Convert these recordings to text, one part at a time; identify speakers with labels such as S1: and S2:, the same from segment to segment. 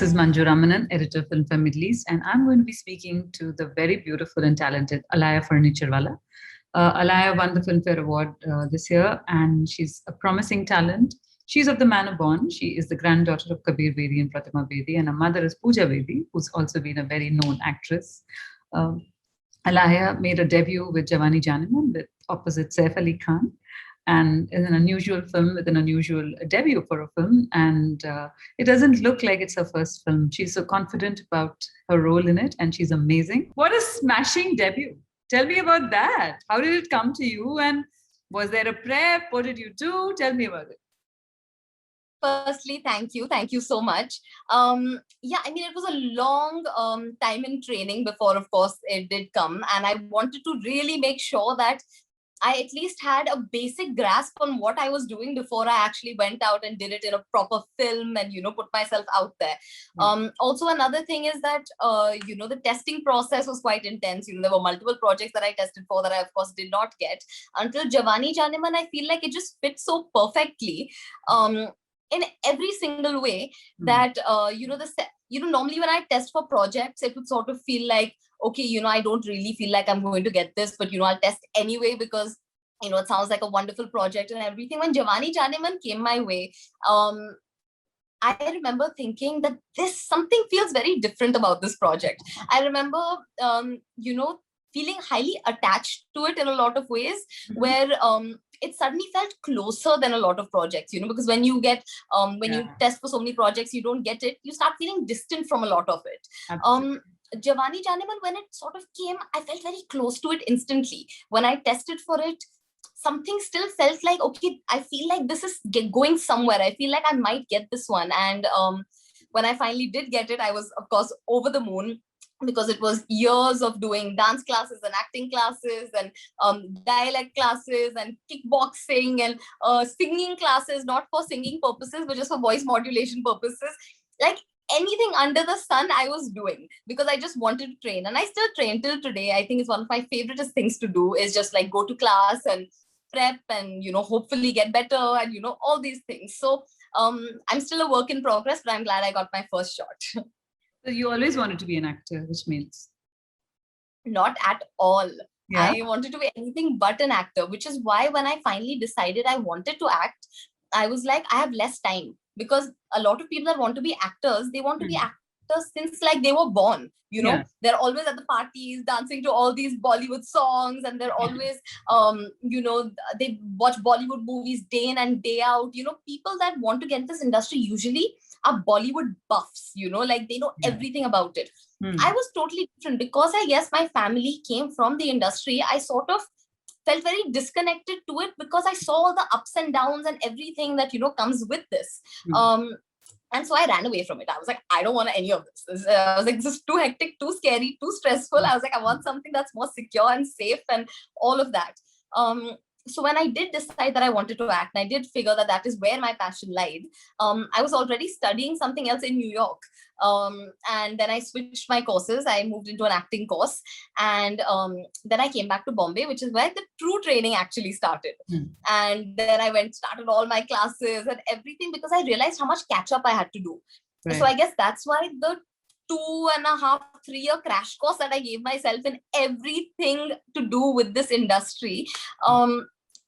S1: This is Manju Ramanan, editor of Film Middle East, and I'm going to be speaking to the very beautiful and talented Alaya Furniturewala. Alaya won the Filmfare Award this year, and she's a promising talent. She's of the manor born. She is the granddaughter of Kabir Bedi and Pratima Bedi, and her mother is Pooja Bedi, who's also been a very known actress. Alaya made a debut with Jawani Janiman with opposite Saif Ali Khan, and is an unusual film with an unusual debut for a film. And it doesn't look like it's her first film. She's so confident about her role in it, and she's amazing. What a smashing debut! Tell me about that. How did it come to you? And was there a prep? What did you do? Tell me about it.
S2: Firstly, thank you. Thank you so much. Yeah, I mean, it was a long time in training before, of course, it did come. And I wanted to really make sure that I at least had a basic grasp on what I was doing before I actually went out and did it in a proper film and, put myself out there. Also, another thing is that, the testing process was quite intense. There were multiple projects that I tested for that I, of course, did not get. Until Jawani Janiman, I feel like it just fit so perfectly in every single way that, normally when I test for projects, it would sort of feel like, okay, I don't really feel like I'm going to get this, but, I'll test anyway because, it sounds like a wonderful project and everything. When Jawani Janiman came my way, I remember thinking that something feels very different about this project. I remember, feeling highly attached to it in a lot of ways, where it suddenly felt closer than a lot of projects, because when you get, you test for so many projects, you don't get it, you start feeling distant from a lot of it. Jawani Janiman, when it sort of came, I felt very close to it instantly. When I tested for it, something still felt like, okay, I feel like this is going somewhere. I feel like I might get this one. And when I finally did get it, I was, of course, over the moon, because it was years of doing dance classes and acting classes and dialect classes and kickboxing and singing classes, not for singing purposes, but just for voice modulation purposes. Like, anything under the sun I was doing because I just wanted to train, and I still train till today. I think it's one of my favorite things to do is just like go to class and prep and hopefully get better and all these things. So I'm still a work in progress, but I'm glad I got my first shot.
S1: So you always wanted to be an actor, which means?
S2: Not at all. Yeah. I wanted to be anything but an actor, which is why when I finally decided I wanted to act, I was like, I have less time. Because a lot of people that want to be actors, they want to be actors since like they were born. They're always at the parties dancing to all these Bollywood songs, and they're always, they watch Bollywood movies day in and day out. People that want to get this industry usually are Bollywood buffs, like they know everything about it. I was totally different because I guess my family came from the industry. I sort of felt very disconnected to it because I saw all the ups and downs and everything that, comes with this. And so I ran away from it. I was like, I don't want any of this. I was like, this is too hectic, too scary, too stressful. I was like, I want something that's more secure and safe and all of that. So when I did decide that I wanted to act, and I did figure that that is where my passion lied, I was already studying something else in New York. And then I switched my courses. I moved into an acting course. And then I came back to Bombay, which is where the true training actually started. And then I started all my classes and everything because I realized how much catch up I had to do. Right. So I guess that's why the 2.5, 3-year crash course that I gave myself in everything to do with this industry,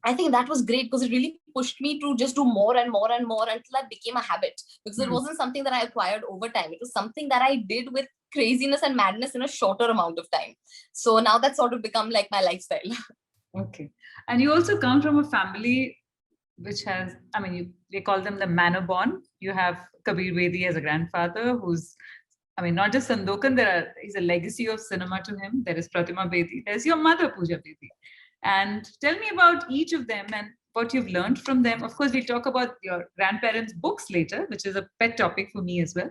S2: I think that was great because it really pushed me to just do more and more and more until that became a habit, because it wasn't something that I acquired over time. It was something that I did with craziness and madness in a shorter amount of time. So now that's sort of become like my lifestyle.
S1: Okay. And you also come from a family which has, they call them the manor born. You have Kabir Bedi as a grandfather who's, not just Sandokan, he's a legacy of cinema to him. There is Pratima Bedi. There's your mother, Pooja Bedi. And tell me about each of them and what you've learned from them. Of course, we'll talk about your grandparents' books later, which is a pet topic for me as well.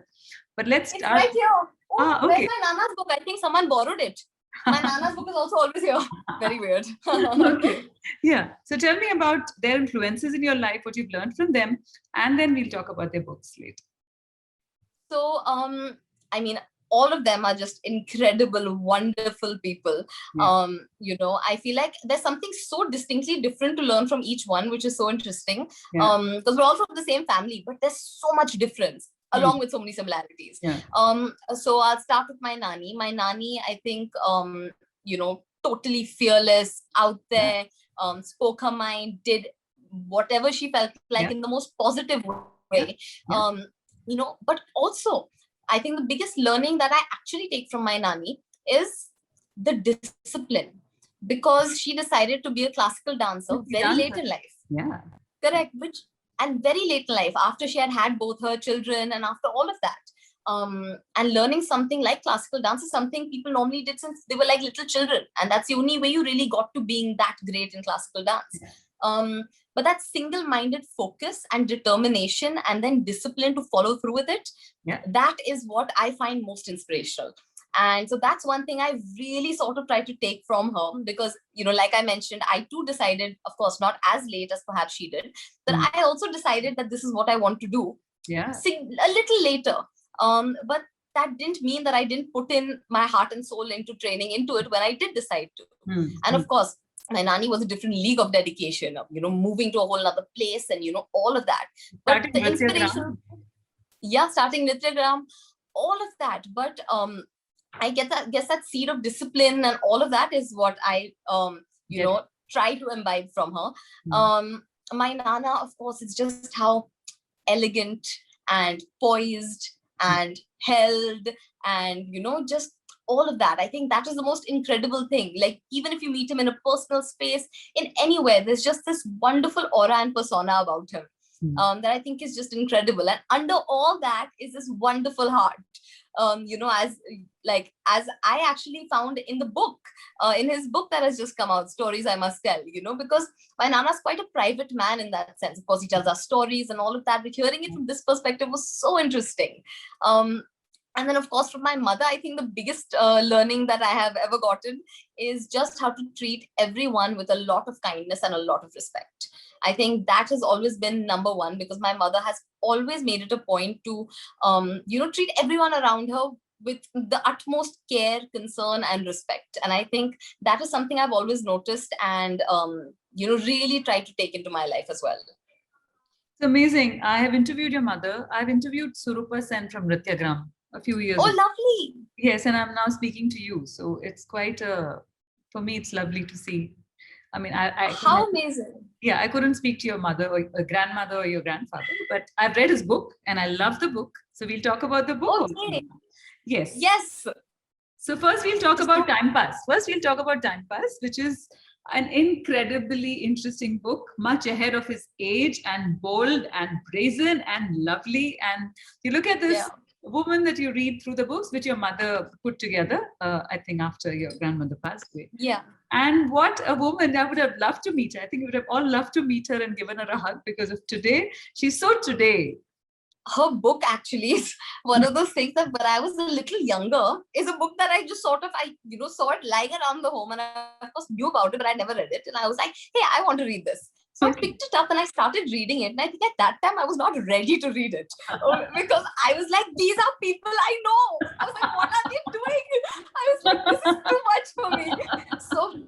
S1: But let's start.
S2: It's right here. Oh, okay. Where's my Nana's book? I think someone borrowed it. My Nana's book is also always here. Very weird.
S1: Okay. Yeah. So tell me about their influences in your life, what you've learned from them, and then we'll talk about their books later.
S2: So, all of them are just incredible, wonderful people. Yeah. I feel like there's something so distinctly different to learn from each one, which is so interesting. Because we're all from the same family, but there's so much difference. along with so many similarities.
S1: Yeah.
S2: So I'll start with my nani. My nani, I think, totally fearless, out there, spoke her mind, did whatever she felt like in the most positive way. But also, I think the biggest learning that I actually take from my nani is the discipline, because she decided to be a classical dancer very late in life.
S1: Yeah.
S2: Correct. And very late in life, after she had both her children and after all of that. And learning something like classical dance is something people normally did since they were like little children. And that's the only way you really got to being that great in classical dance. But that single-minded focus and determination and then discipline to follow through with it, that is what I find most inspirational. And so that's one thing I really sort of try to take from her, because, like I mentioned, I too decided, of course, not as late as perhaps she did, but I also decided that this is what I want to do. A little later. But that didn't mean that I didn't put in my heart and soul into training into it when I did decide to. And of course, my nani was a different league of dedication, of, moving to a whole other place and, all of that. But the inspiration, starting Nityagram, all of that. But I guess that seed of discipline and all of that is what I, try to imbibe from her. My Nana, of course, it's just how elegant and poised and held and, just all of that. I think that is the most incredible thing. Like, even if you meet him in a personal space, in anywhere, there's just this wonderful aura and persona about him that I think is just incredible. And under all that is this wonderful heart. As I actually found in the book, in his book that has just come out, Stories I Must Tell, because my Nana's quite a private man in that sense. Of course, he tells us stories and all of that, but hearing it from this perspective was so interesting. And then, of course, from my mother, I think the biggest learning that I have ever gotten is just how to treat everyone with a lot of kindness and a lot of respect. I think that has always been number one, because my mother has always made it a point to, treat everyone around her with the utmost care, concern, and respect. And I think that is something I've always noticed and, really tried to take into my life as well.
S1: It's amazing. I have interviewed your mother. I've interviewed Surupa Sen from Nrityagram a few years ago.
S2: Lovely.
S1: Yes, and I'm now speaking to you. So it's quite for me, it's lovely to see. I mean,
S2: how amazing.
S1: Yeah, I couldn't speak to your mother or a grandmother or your grandfather, but I've read his book and I love the book. So we'll talk about the book.
S2: Okay.
S1: Yes.
S2: Yes.
S1: So first we'll talk about Time Pass. Time Pass, which is an incredibly interesting book, much ahead of his age, and bold and brazen and lovely. And you look at this woman that you read through the books, which your mother put together, I think after your grandmother passed away.
S2: Yeah.
S1: And what a woman. I would have loved to meet her. I think we would have all loved to meet her and given her a hug, because of today. She's so today.
S2: Her book actually is one of those things that when I was a little younger, is a book that I just sort of, saw it lying around the home, and I of course knew about it, but I never read it. And I was like, hey, I want to read this. So I picked it up and I started reading it. And I think at that time I was not ready to read it because I was like, these are people I know. I was like, what are they doing? I was like, this is too much for me. So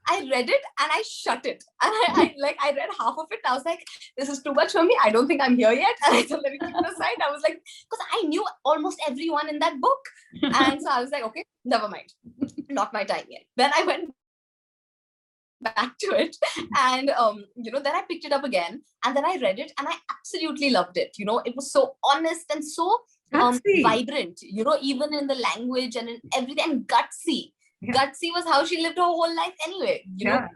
S2: I read it and I shut it. And I read half of it. And I was like, this is too much for me. I don't think I'm here yet. And I said, let me keep it aside. I was like, because I knew almost everyone in that book. And so I was like, okay, never mind. Not my time yet. Then I went back to it and then I picked it up again and then I read it and I absolutely loved it. It was so honest and so vibrant, even in the language and in everything, and gutsy. Gutsy was how she lived her whole life anyway, know,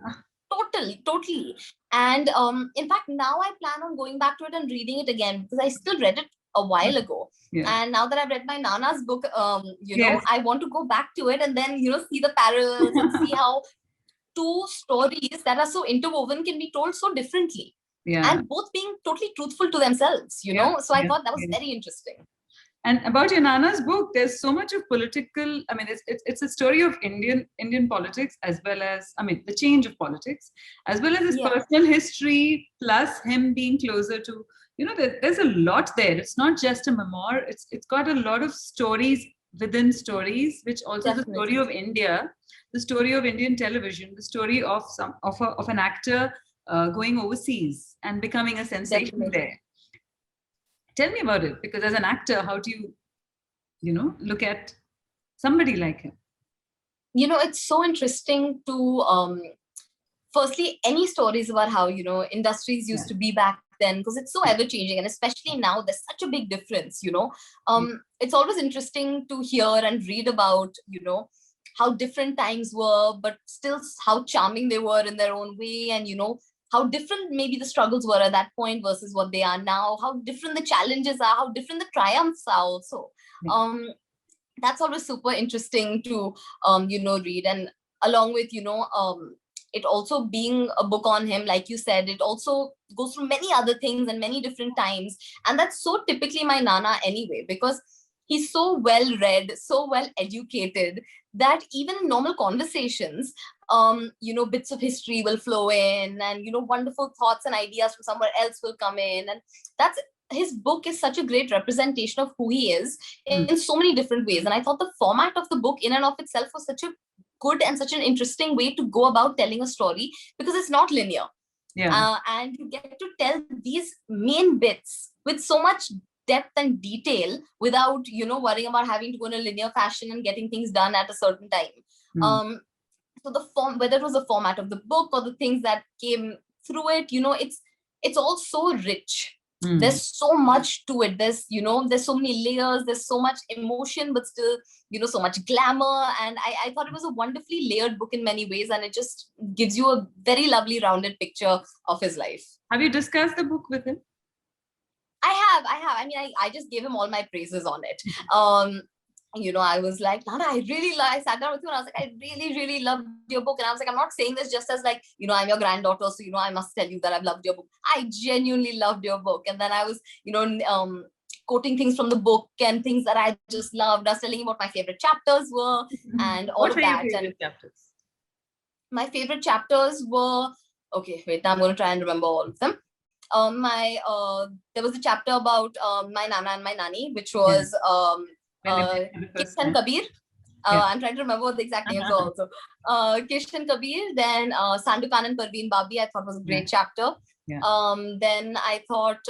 S2: totally. And in fact, now I plan on going back to it and reading it again, because I still read it a while ago. And now that I've read my Nana's book, I want to go back to it and then, see the parallels and see how two stories that are so interwoven can be told so differently, and both being totally truthful to themselves, so I thought that was very interesting.
S1: And about your Nana's book, there's so much of political, I mean, it's a story of Indian politics, as well as, I mean, the change of politics, as well as his personal history, plus him being closer to, there's a lot there. It's not just a memoir. It's got a lot of stories within stories, which also the story of India, the story of Indian television, the story of an actor going overseas and becoming a sensation there. Tell me about it, because as an actor, how do look at somebody like him?
S2: It's so interesting to firstly, any stories about how industries used to be back then, because it's so ever changing, and especially now there's such a big difference. It's always interesting to hear and read about how different times were, but still how charming they were in their own way, and how different maybe the struggles were at that point versus what they are now, how different the challenges are, how different the triumphs are also. That's always super interesting to read. And along with it also being a book on him, like you said, it also goes through many other things and many different times, and that's so typically my nana anyway, because he's so well read, so well educated, that even in normal conversations bits of history will flow in, and wonderful thoughts and ideas from somewhere else will come in. And that's his book is such a great representation of who he is in so many different ways. And I thought the format of the book in and of itself was such a good and such an interesting way to go about telling a story, because it's not linear. And you get to tell these main bits with so much depth and detail without worrying about having to go in a linear fashion and getting things done at a certain time. So the form, whether it was the format of the book or the things that came through it, it's all so rich. There's so much to it. There's so many layers, there's so much emotion, but still so much glamour. And I thought it was a wonderfully layered book in many ways, and it just gives you a very lovely rounded picture of his life.
S1: Have you discussed the book with him?
S2: I have. I mean, I just gave him all my praises on it. I was like, Nana, I sat down with you and I was like, I really, really loved your book. And I was like, I'm not saying this just as like, I'm your granddaughter, so, I must tell you that I've loved your book. I genuinely loved your book. And then I was, quoting things from the book and things that I just loved. I was telling you what my favorite chapters were and all of that.
S1: What were your favorite chapters?
S2: My favorite chapters were, okay, wait, now I'm going to try and remember all of them. There was a chapter about my nana and my nani, which was Kish and Kabir. I'm trying to remember the exact names also. Kish and Kabir, then Sandukan and Parveen Babi, I thought was a great chapter. Then I thought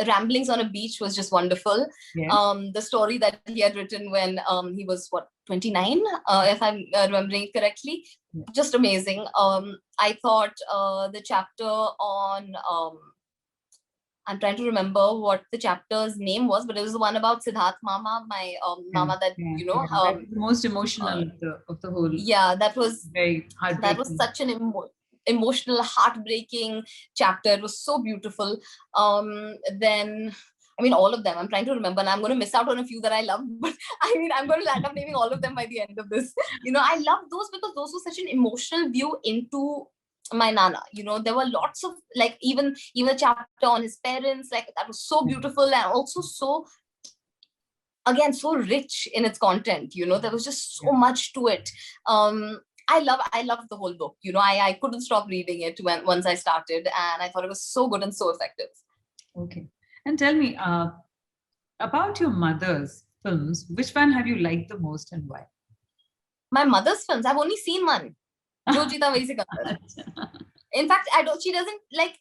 S2: Ramblings on a Beach was just wonderful. The story that he had written when he was 29, if I'm remembering it correctly. Just amazing. I thought the chapter on I'm trying to remember what the chapter's name was, but it was the one about Siddharth Mama, my mama that,
S1: that was the most emotional of the whole.
S2: Yeah, that was
S1: very heartbreaking.
S2: That was such an emotional, heartbreaking chapter. It was so beautiful. Then, I mean, all of them, I'm trying to remember, and I'm going to miss out on a few that I love, but I mean, I'm going to land up naming all of them by the end of this. I love those because those were such an emotional view into my nana. There were lots of, like, even a chapter on his parents, like, that was so beautiful and also so, again, so rich in its content. There was just so much to it. I loved the whole book. I couldn't stop reading it once I started, and I thought it was so good and so effective.
S1: Okay. And tell me about your mother's films. Which one have you liked the most and why?
S2: My mother's films, I've only seen one. Jo Jeeta Wahi Sikandar. In fact, she doesn't like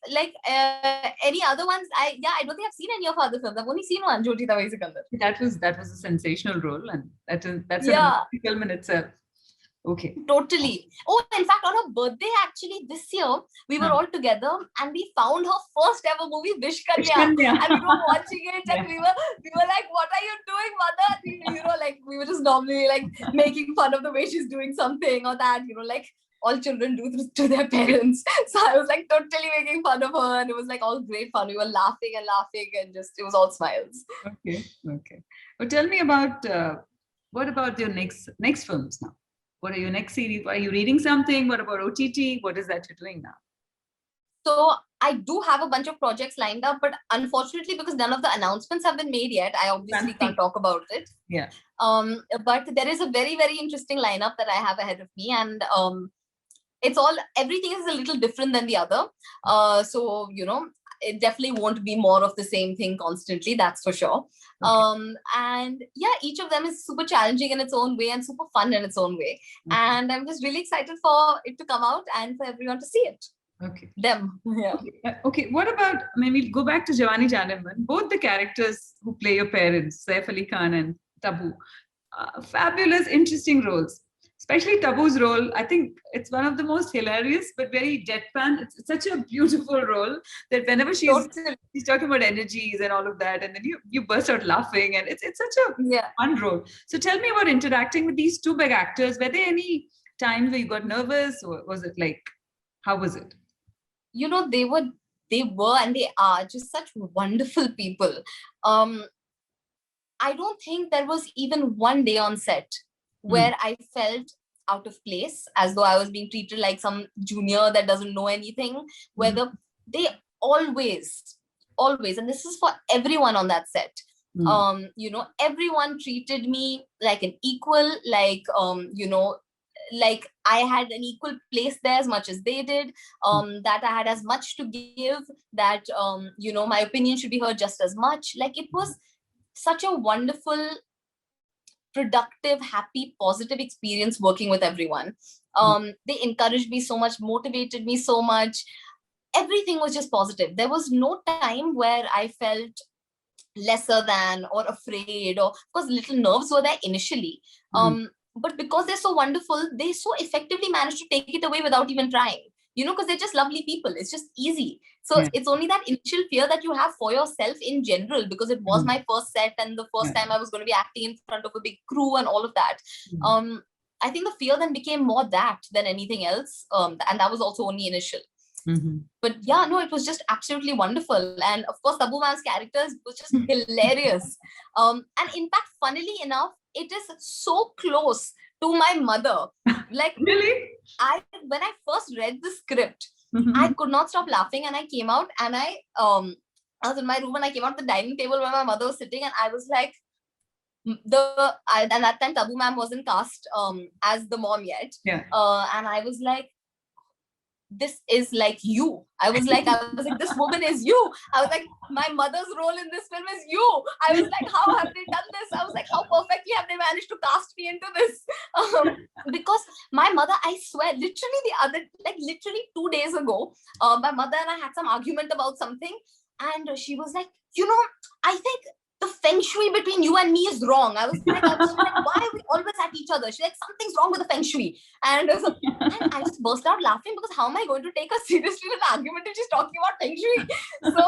S2: any other ones. I don't think I've seen any of her other films. I've only seen one, Jo Jeeta Wahi Sikandar.
S1: That was a sensational role, and that's a film in itself. Okay.
S2: Totally. Oh, in fact, on her birthday, actually, this year, we were all together and we found her first ever movie, Vish Kanya. And we were watching it and we were like, what are you doing, mother? And we were just normally like making fun of the way she's doing something or that, like all children do to their parents. So I was like totally making fun of her, and it was like all great fun. We were laughing and just, it was all smiles.
S1: Okay. Well, tell me about, what about your next films now? What are your next series? Are you reading something? What about OTT? What is that you're doing now?
S2: So I do have a bunch of projects lined up, but unfortunately, because none of the announcements have been made yet, I obviously can't talk about it.
S1: Yeah.
S2: But there is a very, very interesting lineup that I have ahead of me, and everything is a little different than the other. So, it definitely won't be more of the same thing constantly, that's for sure. Okay. And yeah, each of them is super challenging in its own way and super fun in its own way. Okay. And I'm just really excited for it to come out and for everyone to see it.
S1: Okay.
S2: Them. Yeah.
S1: Okay. What about, I mean, we'll go back to Jawani Janeman. Both the characters who play your parents, Saif Ali Khan and Tabu, fabulous, interesting roles. Especially Tabu's role, I think it's one of the most hilarious but very deadpan. It's such a beautiful role that whenever
S2: Totally.
S1: she's talking about energies and all of that, and then you burst out laughing, and it's such a
S2: Yeah.
S1: fun role. So tell me about interacting with these two big actors. Were there any times where you got nervous, or was it like, how was it?
S2: You know, they were and they are just such wonderful people. um I don't think there was even one day on set
S1: Mm,
S2: where I felt out of place, as though I was being treated like some junior that doesn't know anything.
S1: mhm,
S2: Whether they always, and this is for everyone on that set.
S1: mm,
S2: Everyone treated me like an equal, like I had an equal place there as much as they did. That I had as much to give. That my opinion should be heard just as much. Like it was such a wonderful, productive, happy, positive experience working with everyone.
S1: mm,
S2: They encouraged me so much, motivated me so much. Everything was just positive. There was no time where I felt lesser than or afraid, or of course little nerves were there initially.
S1: mm.
S2: But because they're so wonderful, they so effectively managed to take it away without even trying. Because they're just lovely people. It's just easy. So
S1: Yeah.
S2: it's only that initial fear that you have for yourself in general, because it was
S1: Mm,
S2: my first set and the first
S1: yeah.
S2: time I was going to be acting in front of a big crew and all of that.
S1: Mm,
S2: um I think the fear then became more that than anything else. And that was also only initial.
S1: mhm.
S2: But yeah, no, it was just absolutely wonderful. And of course, Tabu Man's characters was just hilarious. And in fact, funnily enough, it is so close to my mother. Like,
S1: Really?
S2: when I first read the script, I
S1: Mhm.
S2: could not stop laughing, and I came out and I was in my room, and I came out the dining table where my mother was sitting, and I was like, and that time Tabu Ma'am wasn't cast as the mom yet.
S1: Yeah.
S2: And I was like, this is like you. I was like, this woman is you. I was like, my mother's role in this film is you. I was like, how have they done this? I was like, how perfectly have they managed to cast me into this? Because my mother, I swear, literally 2 days ago, my mother and I had some argument about something, and she was like, I think the feng shui between you and me is wrong. I was like, why are we always at each other? She's like, something's wrong with the feng shui. And I just burst out laughing, because how am I going to take her seriously in an argument if she's talking about feng shui? So,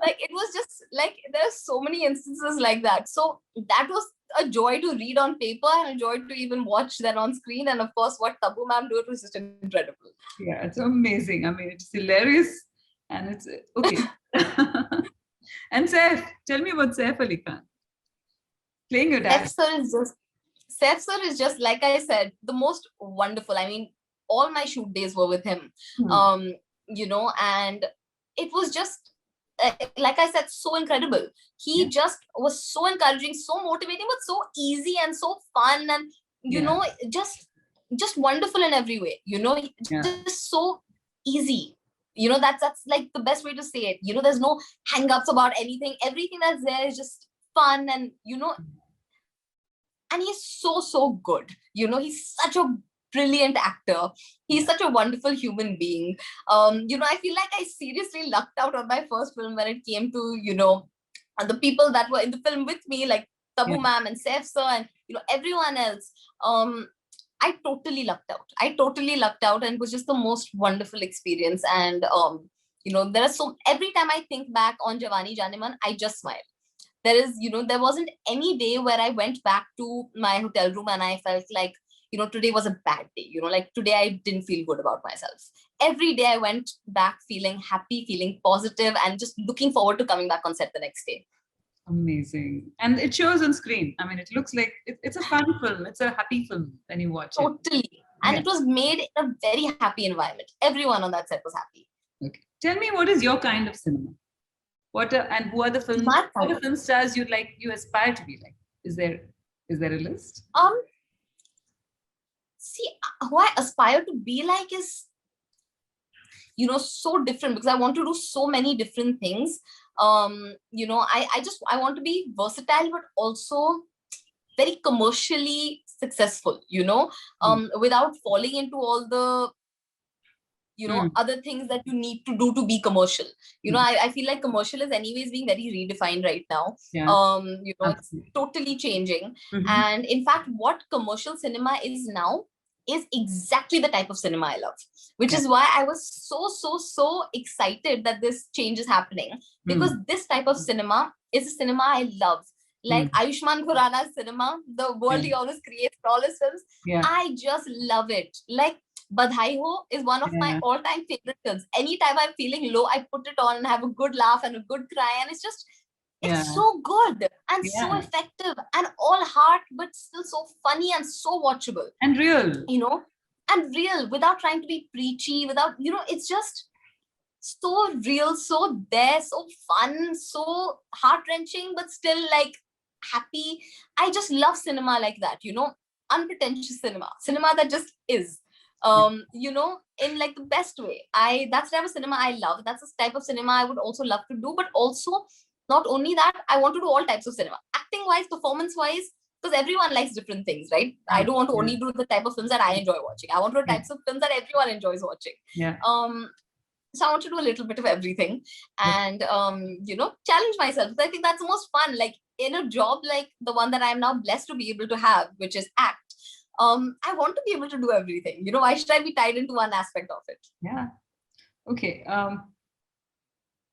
S2: like, it was just like, there's so many instances like that. So that was a joy to read on paper and a joy to even watch then on screen. And of course, what Tabu ma'am do, it was just incredible.
S1: Yeah, it's amazing. I mean, it's hilarious, and it's okay. And Saif, tell me about Saif Ali Khan playing your
S2: Seth
S1: dad.
S2: sir is just Seth sir is just, like I said, the most wonderful. I mean, all my shoot days were with him.
S1: Hmm.
S2: And it was just, like I said, so incredible.
S1: Yeah,
S2: He just was so encouraging, so motivating, but so easy and so fun, and
S1: yeah,
S2: just wonderful in every way.
S1: yeah.
S2: Just so easy. That's like the best way to say it. There's no hang-ups about anything. Everything that's there is just fun, and he's so good. He's such a brilliant actor. He's
S1: Yeah.
S2: such a wonderful human being. I feel like I seriously lucked out on my first film when it came to the people that were in the film with me, like
S1: Yeah.
S2: Tabu ma'am and Saif sir, and everyone else. I totally lucked out, and it was just the most wonderful experience. And there are so every time I think back on Jawani Janeman, I just smile. There wasn't any day where I went back to my hotel room and I felt like, today was a bad day. Like today I didn't feel good about myself. Every day I went back feeling happy, feeling positive, and just looking forward to coming back on set the next day.
S1: Amazing. And it shows on screen. I mean, it looks like it's a fun film. It's a happy film when you watch it.
S2: Totally. And
S1: Yeah.
S2: it was made in a very happy environment. Everyone on that set was happy.
S1: Okay. Tell me, what is your kind of cinema? And who are the
S2: My
S1: film stars you aspire to be like? Is there a list?
S2: See, who I aspire to be like is, so different, because I want to do so many different things. I want to be versatile, but also very commercially successful,
S1: Hmm.
S2: without falling into all the other things that you need to do to be commercial. I feel like commercial is anyways being very redefined right now.
S1: Yeah,
S2: It's
S1: absolutely.
S2: totally changing. And in fact, what commercial cinema is now is exactly the type of cinema I love, which
S1: Yeah.
S2: is why I was so excited that this change is happening, because this type of cinema is a cinema I love. Like Ayushmann Khurrana's cinema, the world he always creates for all his films,
S1: Yeah.
S2: I just love it. Like Badhai Ho is one of my
S1: Yeah.
S2: all-time favorite films. Anytime I'm feeling low, I put it on and have a good laugh and a good cry, and it's
S1: Yeah.
S2: so good and so
S1: Yeah.
S2: effective and all heart, but still so funny and so watchable.
S1: And real.
S2: And real, without trying to be preachy, without, it's just so real, so there, so fun, so heart-wrenching, but still like happy. I just love cinema like that, unpretentious cinema that just is, in like the best way. That's the type of cinema I love. That's the type of cinema I would also love to do. But also, not only that, I want to do all types of cinema, acting wise, performance wise, because everyone likes different things, right? I don't want to only do the type of films that I enjoy watching. I want to do types of films that everyone enjoys watching.
S1: Yeah.
S2: So I want to do a little bit of everything, and challenge myself. I think that's the most fun. Like in a job like the one that I'm now blessed to be able to have, which is act. I want to be able to do everything. Why should I be tied into one aspect of it?
S1: Yeah. Okay.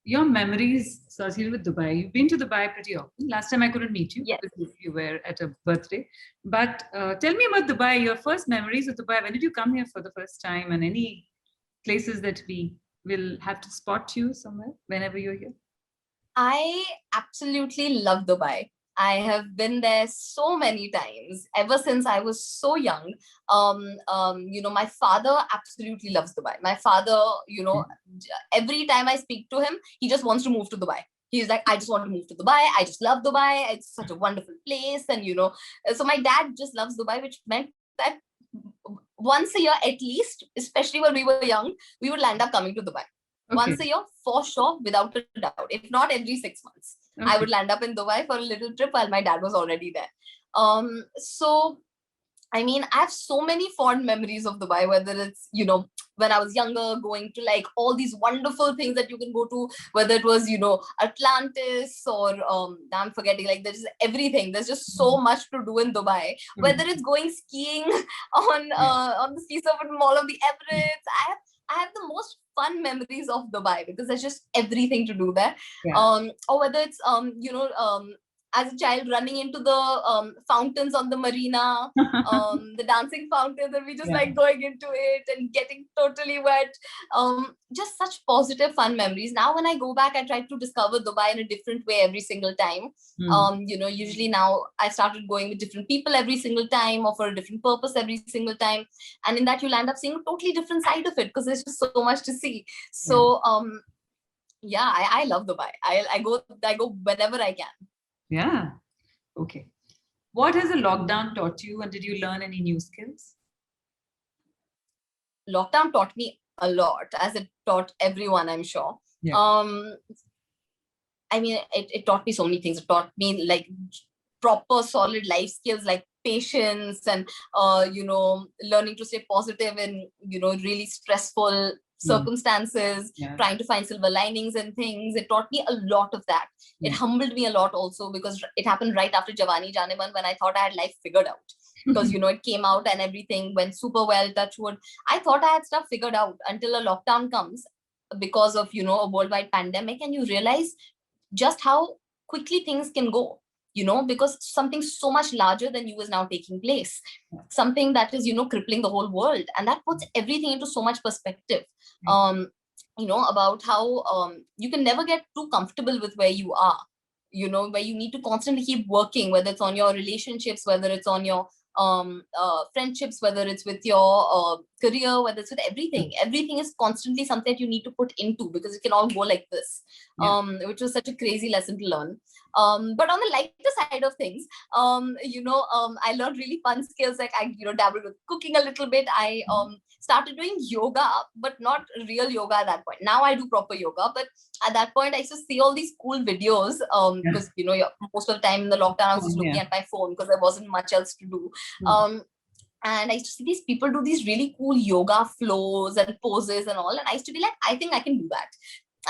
S1: Your memories associated with Dubai. You've been to Dubai pretty often. Last time I couldn't meet you
S2: Yes.
S1: because you were at a birthday. But tell me about Dubai. Your first memories of Dubai. When did you come here for the first time? And any places that we will have to spot you somewhere whenever you're here?
S2: I absolutely love Dubai. I have been there so many times ever since I was so young. My father absolutely loves Dubai. My father, every time I speak to him, he just wants to move to Dubai. He's like, I just want to move to Dubai. I just love Dubai. It's such a wonderful place. And, so my dad just loves Dubai, which meant that once a year at least, especially when we were young, we would land up coming to Dubai. Once a year, for sure, without a doubt. If not every 6 months, I would land up in Dubai for a little trip while my dad was already there. So, I mean, I have so many fond memories of Dubai, whether it's, when I was younger, going to like all these wonderful things that you can go to, whether it was, Atlantis or I'm forgetting, like there's everything. There's just so much to do in Dubai, whether it's going skiing on the ski surface Mall of the Emirates. I have the most fun memories of Dubai because there's just everything to do there. Or whether it's as a child running into the fountains on the marina, the dancing fountains, and we just like going into it and getting totally wet. Just such positive, fun memories. Now, when I go back, I try to discover Dubai in a different way every single time. Usually now I started going with different people every single time or for a different purpose every single time. And in that, you'll end up seeing a totally different side of it because there's just so much to see. So, I love Dubai. I go whenever I can.
S1: Yeah. Okay. What has the lockdown taught you, and did you learn any new skills?
S2: Lockdown taught me a lot, as it taught everyone, I'm sure. I mean, it taught me so many things. It taught me like proper, solid life skills like patience and, learning to stay positive in, really stressful circumstances, trying to find silver linings and things. It taught me a lot of that. It humbled me a lot also because it happened right after Jawani Janeman when I thought I had life figured out. Because, it came out and everything went super well, touch wood. I thought I had stuff figured out until a lockdown comes because of, a worldwide pandemic, and you realize just how quickly things can go. Because something so much larger than you is now taking place, something that is, crippling the whole world. And that puts everything into so much perspective, about how you can never get too comfortable with where you are, where you need to constantly keep working, whether it's on your relationships, whether it's on your friendships, whether it's with your career, whether it's with everything is constantly something that you need to put into because it can all go like this, which was such a crazy lesson to learn. But on the lighter side of things, I learned really fun skills. Like I, dabbled with cooking a little bit. I started doing yoga, but not real yoga at that point. Now I do proper yoga, but at that point I used to see all these cool videos because most of the time in the lockdown I was just looking at my phone because there wasn't much else to do. And I used to see these people do these really cool yoga flows and poses and all. And I used to be like, I think I can do that.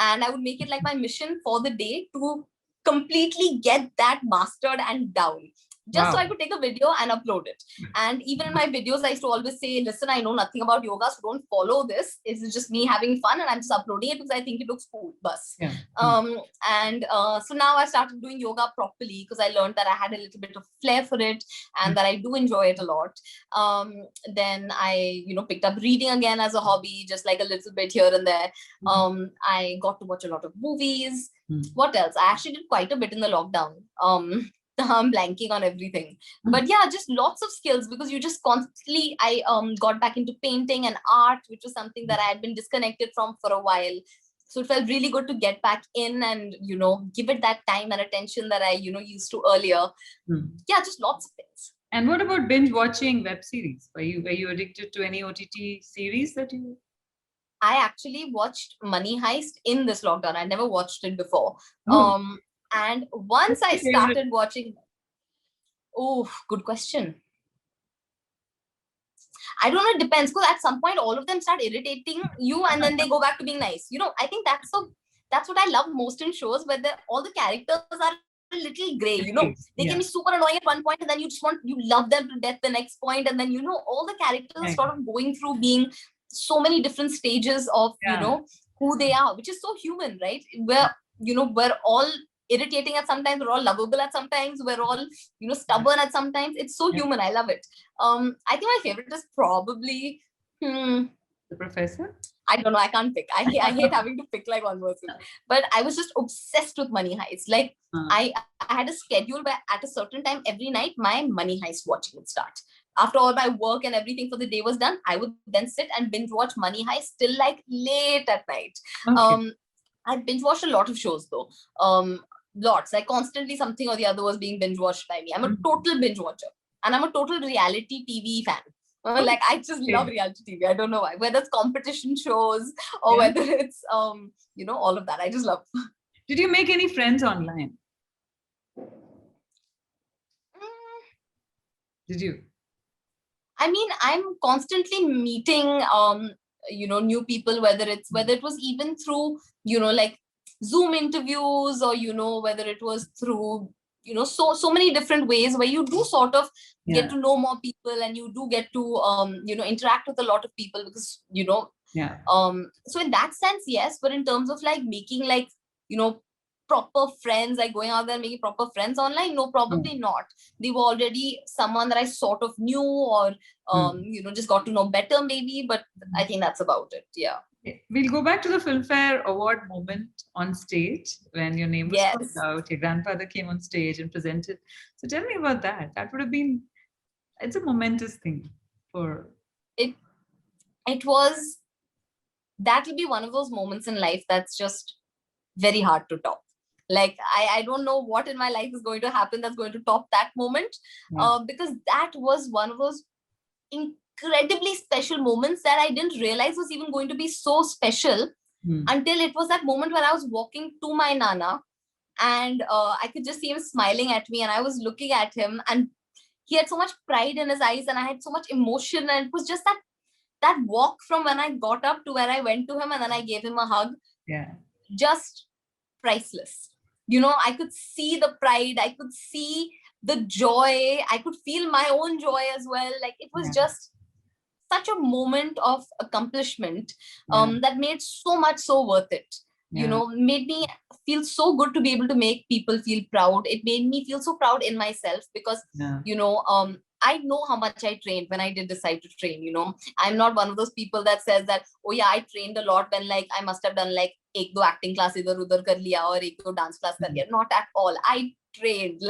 S2: And I would make it like my mission for the day to completely get that mastered and down, just so I could take a video and upload it. And even in my videos, I used to always say, listen, I know nothing about yoga, so don't follow this. It's just me having fun, and I'm just uploading it because I think it looks cool. Bus.
S1: Yeah.
S2: So now I started doing yoga properly because I learned that I had a little bit of flair for it and that I do enjoy it a lot. Then I, picked up reading again as a hobby, just like a little bit here and there. I got to watch a lot of movies. What else? I actually did quite a bit in the lockdown. I'm blanking on everything, but yeah, just lots of skills, because you just constantly, I got back into painting and art, which was something that I had been disconnected from for a while. So it felt really good to get back in and, give it that time and attention that I, used to earlier. Yeah, just lots of things.
S1: And what about binge watching web series? Were you addicted to any OTT series that you?
S2: I actually watched Money Heist in this lockdown. I never watched it before. And once I started watching, good question. I don't know, it depends, because at some point all of them start irritating you and then they go back to being nice. I think that's what I love most in shows, where all the characters are a little gray, they can be super annoying at one point and then you love them to death the next point, and then all the characters are sort of going through being so many different stages of who they are, which is so human, right? We're all irritating at sometimes, we're all lovable at sometimes, we're all stubborn at sometimes. It's so human. I love it. I think my favorite is probably
S1: The Professor.
S2: I don't know, I can't pick. I hate having to pick like one person, but I was just obsessed with Money Heist. Like I had a schedule where at a certain time every night my Money Heist watching would start. After all my work and everything for the day was done, I would then sit and binge watch Money Heist till like late at night. I binge watched a lot of shows though. Lots. Like constantly something or the other was being binge watched by me. I'm a total binge watcher, and I'm a total reality TV fan. Like I just love reality TV. I don't know why. Whether it's competition shows or whether it's all of that. I just love.
S1: Did you make any friends online? Did you?
S2: I mean, I'm constantly meeting new people, whether it was even through like Zoom interviews, or whether it was through so many different ways where you do sort of get to know more people, and you do get to interact with a lot of people, because so in that sense, yes. But in terms of like making like proper friends, like going out there and making proper friends online, no, probably not. They were already someone that I sort of knew, or just got to know better maybe, but I think that's about it. Yeah.
S1: We'll go back to the Filmfare Award moment on stage when your name was called out. Your grandfather came on stage and presented. So tell me about that. That would have been, it's a momentous thing for
S2: it. That will be one of those moments in life that's just very hard to top. Like I don't know what in my life is going to happen that's going to top that moment, because that was one of those incredibly special moments that I didn't realize was even going to be so special until it was that moment when I was walking to my Nana, and I could just see him smiling at me, and I was looking at him, and he had so much pride in his eyes, and I had so much emotion, and it was just that walk from when I got up to where I went to him and then I gave him a hug. Just priceless. I could see the pride, I could see the joy, I could feel my own joy as well. Like it was just such a moment of accomplishment that made so much so worth it. Made me feel so good to be able to make people feel proud. It made me feel so proud in myself, because I know how much I trained when I did decide to train. I'm not one of those people that says that, oh yeah, I trained a lot when like I must have done like ek do acting class idhar udhar kar liya or ek do dance class kar liya. Not at all. I trained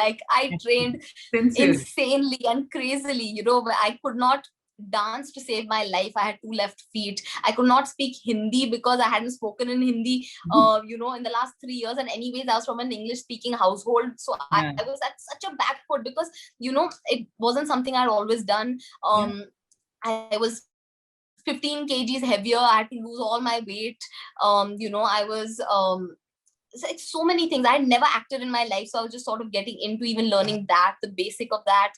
S2: insanely and crazily. I could not dance to save my life. I had 2 left feet. I could not speak Hindi because I hadn't spoken in Hindi in the last 3 years, and anyways I was from an English speaking household, so I was at such a back foot, because it wasn't something I'd always done. I was 15 kgs heavier. I had to lose all my weight. I was it's so many things. I had never acted in my life, so I was just sort of getting into even learning that, the basic of that.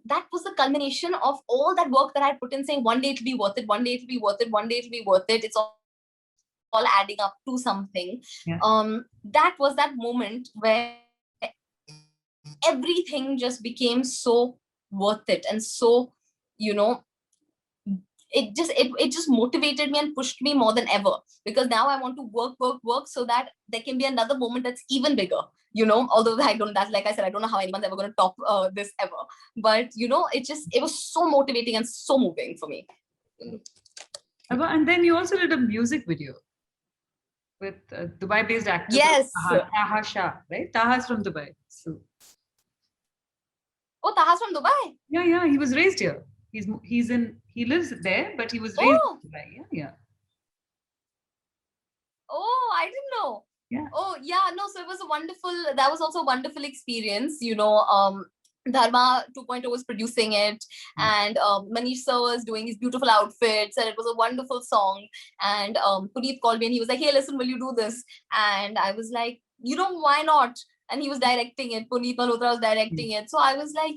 S2: that was the culmination of all that work that I put in, saying one day it'll be worth it, one day it'll be worth it, one day it'll be worth it. It's all adding up to something.
S1: Yeah.
S2: That was that moment where everything just became so worth it, and so, you know, it just motivated me and pushed me more than ever, because now I want to work so that there can be another moment that's even bigger, although that's like I said, I don't know how anyone's ever going to top this ever, but it was so motivating and so moving for me.
S1: And then you also did a music video with Dubai-based actor
S2: Yes.
S1: Taha Shah, right? Taha's from Dubai. So
S2: Oh, Taha's from Dubai.
S1: yeah, he was raised here. He lives there, but he was raised in Dubai. Yeah.
S2: Oh, I didn't know.
S1: Yeah.
S2: Oh, yeah, no, so that was also a wonderful experience, Dharma 2.0 was producing it, and Manish sir was doing these beautiful outfits, and it was a wonderful song. And Puneet called me and he was like, "Hey, listen, will you do this?" And I was like, why not? And he was directing it. Puneet Malhotra was directing it. So I was like,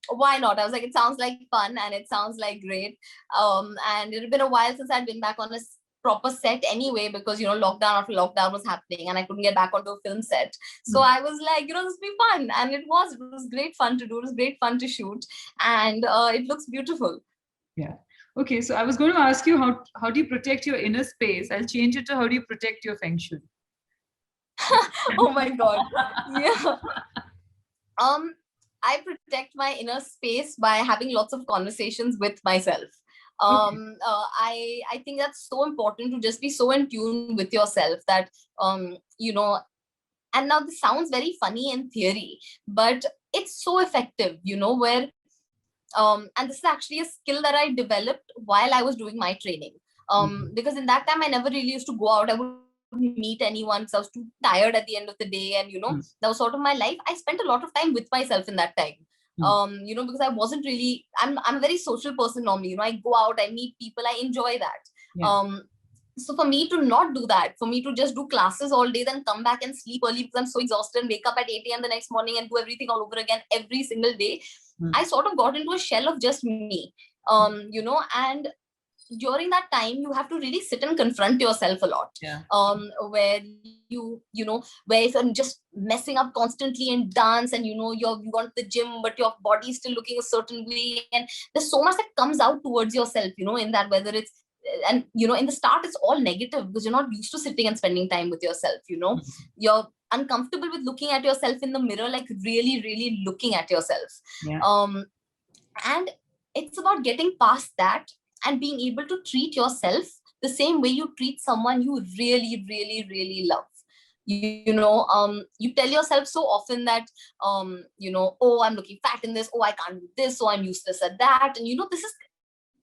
S2: why not? I was like, it sounds like fun and it sounds like great. And it had been a while since I'd been back on a proper set anyway, because lockdown after lockdown was happening and I couldn't get back onto a film set. So I was like, this will be fun, and it was great fun to do. It was great fun to shoot, and it looks beautiful.
S1: Yeah. Okay, so I was going to ask you, how do you protect your inner space? I'll change it to, how do you protect your feng shui?
S2: Oh my god. Yeah. I protect my inner space by having lots of conversations with myself. I think that's so important, to just be so in tune with yourself that and now this sounds very funny in theory, but it's so effective, where and this is actually a skill that I developed while I was doing my training. Because in that time I never really used to go out. I wouldn't meet anyone, so I was too tired at the end of the day, and that was sort of my life. I spent a lot of time with myself in that time. Because I wasn't really, I'm a very social person normally. I go out, I meet people, I enjoy that.
S1: Yeah.
S2: So for me to not do that, for me to just do classes all day, then come back and sleep early because I'm so exhausted, and wake up at 8 a.m. the next morning and do everything all over again every single day, I sort of got into a shell of just me. And during that time you have to really sit and confront yourself a lot. Where where if you're just messing up constantly in dance, and you gone to the gym but your body is still looking a certain way, and there's so much that comes out towards yourself, in that, whether it's, and in the start it's all negative because you're not used to sitting and spending time with yourself. You're uncomfortable with looking at yourself in the mirror, like really really looking at yourself. And it's about getting past that and being able to treat yourself the same way you treat someone you really really really love. You tell yourself so often that oh, I'm looking fat in this, oh, I can't do this, so I'm useless at that. And this is,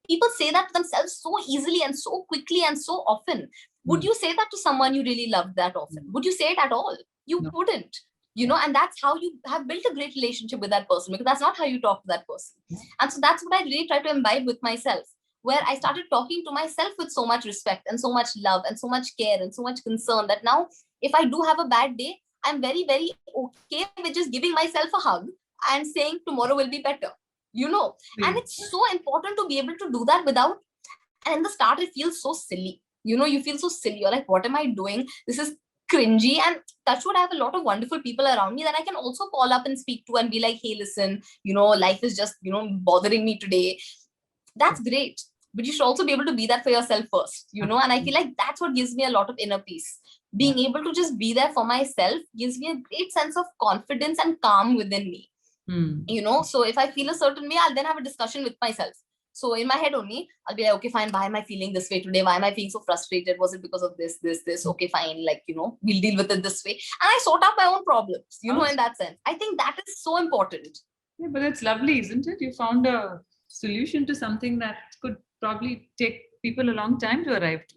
S2: people say that to themselves so easily and so quickly and so often. Would you say that to someone you really loved that often? Would you say it at all? You wouldn't. And that's how you have built a great relationship with that person, because that's not how you talk to that person. And so that's what I really try to imbibe with myself, where I started talking to myself with so much respect and so much love and so much care and so much concern, that now if I do have a bad day, I'm very very okay with just giving myself a hug and saying tomorrow will be better. And it's so important to be able to do that without, and in the start it feels so silly. You feel so silly, you're like, what am I doing? This is cringy. And touch wood, I have a lot of wonderful people around me that I can also call up and speak to and be like, hey, listen, life is just bothering me today. That's great, but you should also be able to be that for yourself first. And I feel like that's what gives me a lot of inner peace. Being able to just be there for myself gives me a great sense of confidence and calm within me. So if I feel a certain way, I'll then have a discussion with myself. So in my head only, I'll be like, okay, fine, why am I feeling this way today? Why am I feeling so frustrated? Was it because of this? Okay, fine, like, we'll deal with it this way. And I sort out my own problems, in that sense. I think that is so important.
S1: Yeah, but it's lovely, isn't it? You found a solution to something that could probably take people a long time to arrive to.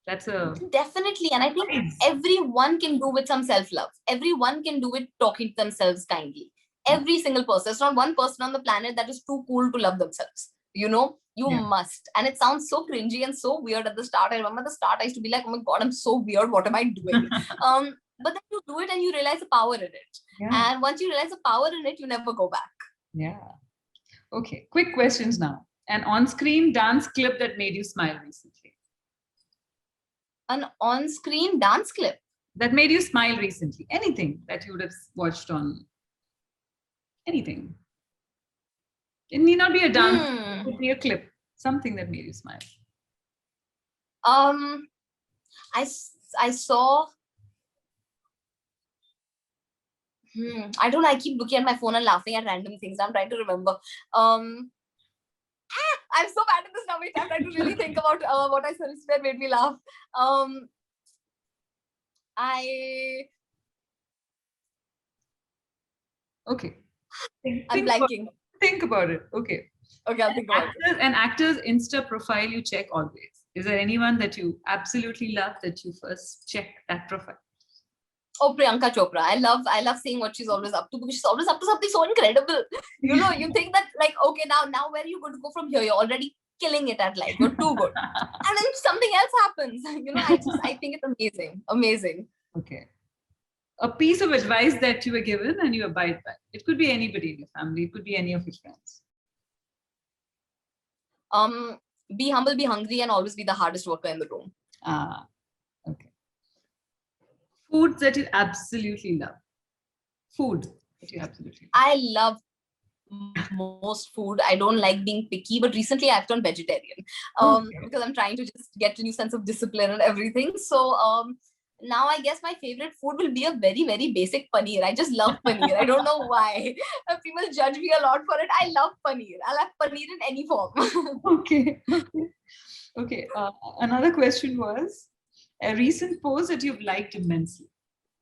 S1: That's a...
S2: Definitely. And I think everyone can do with some self-love. Everyone can do it talking to themselves kindly. Every single person. There's not one person on the planet that is too cool to love themselves. You must. And it sounds so cringy and so weird at the start. I remember at the start I used to be like, oh my God, I'm so weird. What am I doing? but then you do it and you realize the power in it.
S1: Yeah.
S2: And once you realize the power in it, you never go back.
S1: Yeah. Okay. Quick questions now. An on-screen dance clip that made you smile recently.
S2: An on-screen dance clip
S1: That made you smile recently. Anything that you would have watched on anything. It need not be a dance. It could be a clip. Something that made you smile.
S2: I saw. I don't know. I keep looking at my phone and laughing at random things. I'm trying to remember. I'm so bad at this now. I'm trying to really think about what I saw that made me laugh.
S1: Okay.
S2: I'm blanking.
S1: Think about it. Okay.
S2: Okay, I'll think about it.
S1: An actor's Insta profile you check always. Is there anyone that you absolutely love that you first check that profile?
S2: Oh, Priyanka Chopra. I love seeing what she's always up to, because she's always up to something so incredible. You know, you think that like, okay, now where are you going to go from here? You're already killing it at life. You're too good. And then something else happens. You know, I think it's amazing. Amazing.
S1: Okay. A piece of advice that you were given and you abide by. It could be anybody in your family. It could be any of your friends.
S2: Be humble, be hungry, and always be the hardest worker in the room.
S1: Okay. Foods that you absolutely love. Food that you absolutely love.
S2: I love most food. I don't like being picky, but recently I've turned vegetarian because I'm trying to just get a new sense of discipline and everything. So now I guess my favorite food will be a very, very basic paneer. I just love paneer. I don't know why. People judge me a lot for it. I love paneer. I'll have paneer in any form.
S1: Okay. Another question was a recent post that you've liked immensely.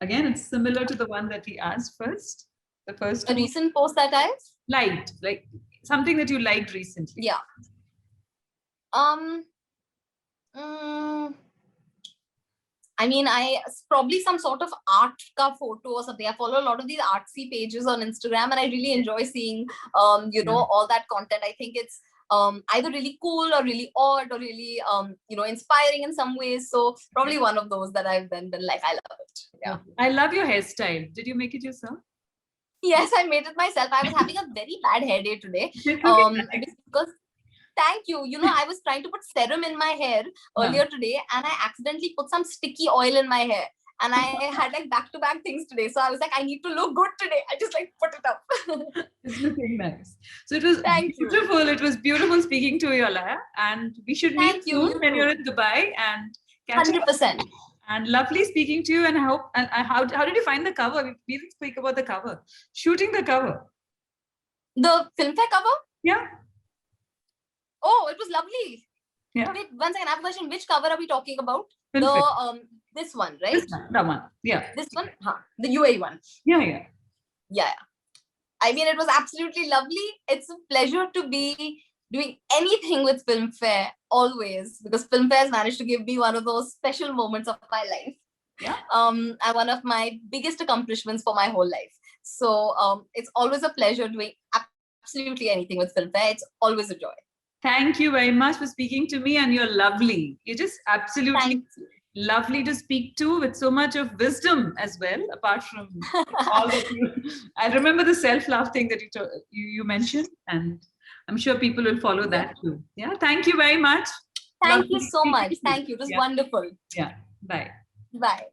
S1: Again, it's similar to the one that we asked first. The first
S2: a recent post that I
S1: liked, like something that you liked recently.
S2: Yeah. I mean, probably some sort of art ka photo or something. I follow a lot of these artsy pages on Instagram, and I really enjoy seeing, all that content. I think it's either really cool or really odd or really, inspiring in some ways. So probably one of those that I've done like. I love it. Yeah.
S1: I love your hairstyle. Did you make it yourself?
S2: Yes, I made it myself. I was having a very bad hair day today. Because thank you. You know, I was trying to put serum in my hair earlier today, and I accidentally put some sticky oil in my hair. And I had like back-to-back things today. So I was like, I need to look good today. I just like put it up.
S1: It's looking nice. So it was beautiful. It was beautiful speaking to you, Alaya. And we should meet soon when you're in Dubai and catch
S2: 100%.
S1: And lovely speaking to you. And I hope, how did you find the cover? We didn't speak about the cover. Shooting the cover.
S2: The Filmfare cover?
S1: Yeah.
S2: Oh, it was lovely.
S1: Yeah.
S2: Wait, one second. I have a question. Which cover are we talking about?
S1: Filmfare.
S2: This one, right?
S1: That one. Yeah.
S2: This one? The UAE one.
S1: Yeah.
S2: I mean, it was absolutely lovely. It's a pleasure to be doing anything with Filmfare always, because Filmfare has managed to give me one of those special moments of my life.
S1: Yeah.
S2: And one of my biggest accomplishments for my whole life. So it's always a pleasure doing absolutely anything with Filmfare. It's always a joy.
S1: Thank you very much for speaking to me, and you're lovely. You're just absolutely lovely to speak to, with so much of wisdom as well, apart from all of you. I remember the self-love thing that you mentioned, and I'm sure people will follow that too. Yeah, thank you very much.
S2: Thank you so much. Thank you. It was wonderful.
S1: Yeah, bye.
S2: Bye.